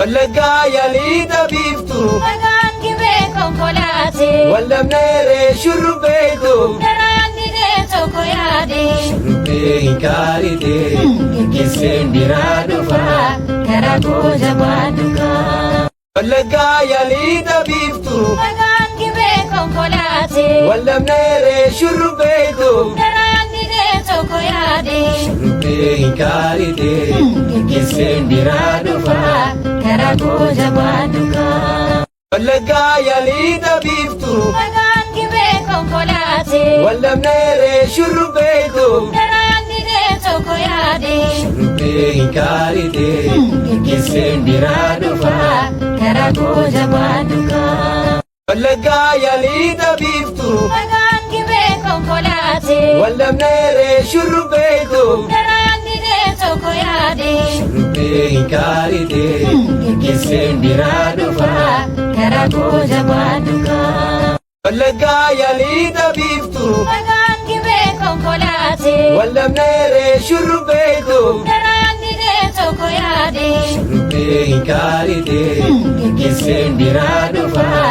Wallaggaa yaalii biiftuu Dhagaan gibee konkolaatee wallamneeree shurrubbeekoo daraan didee tokko yaadee shurrubbee hin kaaritee geggeesseen biraa dhufaa karaa koo jabaan dhugaa. Wallaggaa yaalii biiftuu Dhagaan gibee konkolaatee wallamneeree shurrubbeekoo daraan didee tokko yaadee shurrubbee hin kaaritee geggeesseen biraa dhufaa karaa koo jabaan dhugaa. Wallaggaa yaalii biiftuu Dhagaan gibee konkolaatee wallamneeree shurrubbeekoo daraan didee tokko yaadee shurrubbee hin kaaritee geggeesseen biraa dhufaa karaa koo jabaan dhugaa. Wallaggaa yaalii biiftuu Dhagaan gibee konkolaatee wallamneeree shurrubbeekoo daraan didee tokko yaadee shurrubbee hin kaaritee geggeesseen biraa dhufaa karaa koo jabaan dhugaa. Wallaggaa yaalii biiftuu Dhagaan gibee konkolaatee wallamneeree shurrubbeekoo daraan didee tokko yaadee shurrubbee hin kaaritee geggeesseen biraa dhufaa